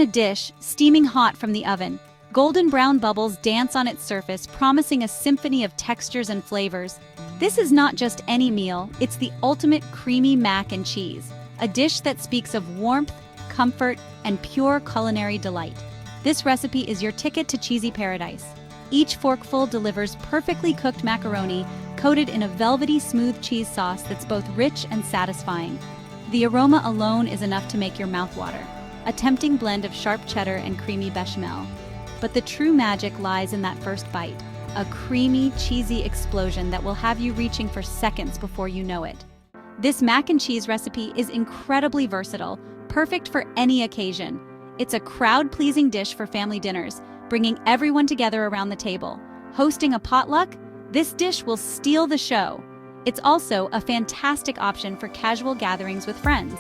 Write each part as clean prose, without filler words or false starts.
a dish, steaming hot from the oven. Golden brown bubbles dance on its surface, promising a symphony of textures and flavors. This is not just any meal, it's the ultimate creamy mac and cheese, a dish that speaks of warmth, comfort, and pure culinary delight. This recipe is your ticket to cheesy paradise. Each forkful delivers perfectly cooked macaroni coated in a velvety smooth cheese sauce that's both rich and satisfying. The aroma alone is enough to make your mouth water, a tempting blend of sharp cheddar and creamy bechamel. But the true magic lies in that first bite, a creamy, cheesy explosion that will have you reaching for seconds before you know it. This mac and cheese recipe is incredibly versatile, perfect for any occasion. It's a crowd-pleasing dish for family dinners, bringing everyone together around the table. Hosting a potluck? This dish will steal the show. It's also a fantastic option for casual gatherings with friends.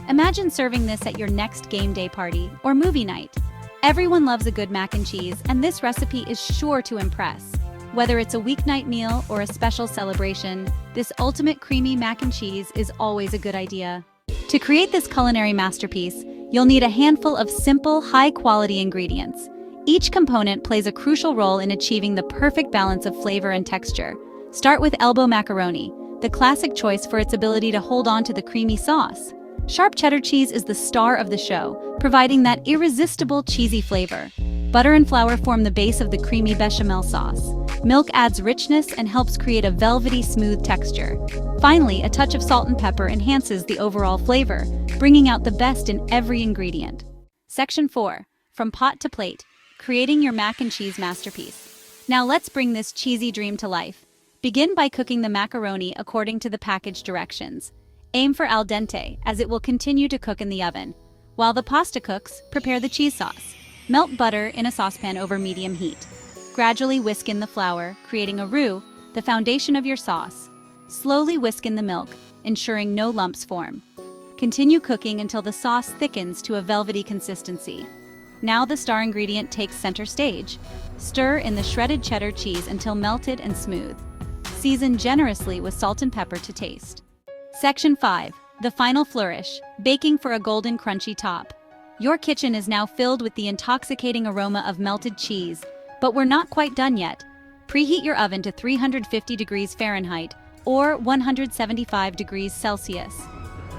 Imagine serving this at your next game day party or movie night. Everyone loves a good mac and cheese, and this recipe is sure to impress. Whether it's a weeknight meal or a special celebration, this ultimate creamy mac and cheese is always a good idea. To create this culinary masterpiece, you'll need a handful of simple, high-quality ingredients. Each component plays a crucial role in achieving the perfect balance of flavor and texture. Start with elbow macaroni, the classic choice for its ability to hold on to the creamy sauce. Sharp cheddar cheese is the star of the show, providing that irresistible cheesy flavor. Butter and flour form the base of the creamy bechamel sauce. Milk adds richness and helps create a velvety, smooth texture. Finally, a touch of salt and pepper enhances the overall flavor, bringing out the best in every ingredient. Section 4. From pot to plate, creating your mac and cheese masterpiece. Now let's bring this cheesy dream to life. Begin by cooking the macaroni according to the package directions. Aim for al dente, as it will continue to cook in the oven. While the pasta cooks, prepare the cheese sauce. Melt butter in a saucepan over medium heat. Gradually whisk in the flour, creating a roux, the foundation of your sauce. Slowly whisk in the milk, ensuring no lumps form. Continue cooking until the sauce thickens to a velvety consistency. Now the star ingredient takes center stage. Stir in the shredded cheddar cheese until melted and smooth. Season generously with salt and pepper to taste. Section 5. The final flourish, baking for a golden crunchy top. Your kitchen is now filled with the intoxicating aroma of melted cheese, but we're not quite done yet. Preheat your oven to 350 degrees Fahrenheit or 175 degrees Celsius.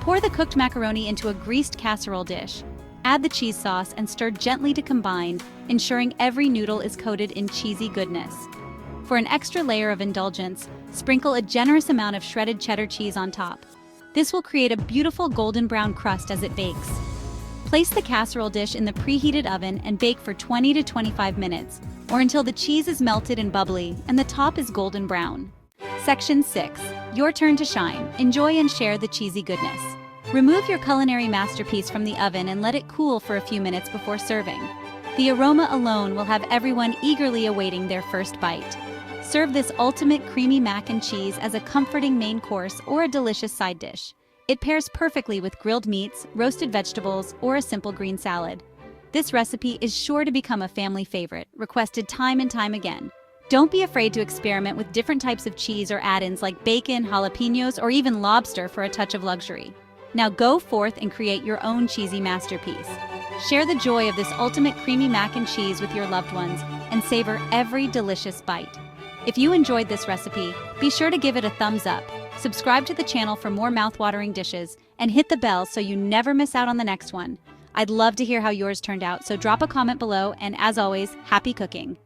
Pour the cooked macaroni into a greased casserole dish. Add the cheese sauce and stir gently to combine, ensuring every noodle is coated in cheesy goodness. For an extra layer of indulgence, sprinkle a generous amount of shredded cheddar cheese on top. This will create a beautiful golden brown crust as it bakes. Place the casserole dish in the preheated oven and bake for 20 to 25 minutes, or until the cheese is melted and bubbly and the top is golden brown. Section 6. Your turn to shine. Enjoy and share the cheesy goodness. Remove your culinary masterpiece from the oven and let it cool for a few minutes before serving. The aroma alone will have everyone eagerly awaiting their first bite. Serve this ultimate creamy mac and cheese as a comforting main course or a delicious side dish. It pairs perfectly with grilled meats, roasted vegetables, or a simple green salad. This recipe is sure to become a family favorite, requested time and time again. Don't be afraid to experiment with different types of cheese or add-ins like bacon, jalapenos, or even lobster for a touch of luxury. Now go forth and create your own cheesy masterpiece. Share the joy of this ultimate creamy mac and cheese with your loved ones and savor every delicious bite. If you enjoyed this recipe, be sure to give it a thumbs up, subscribe to the channel for more mouth-watering dishes, and hit the bell so you never miss out on the next one. I'd love to hear how yours turned out, so drop a comment below, and as always, happy cooking!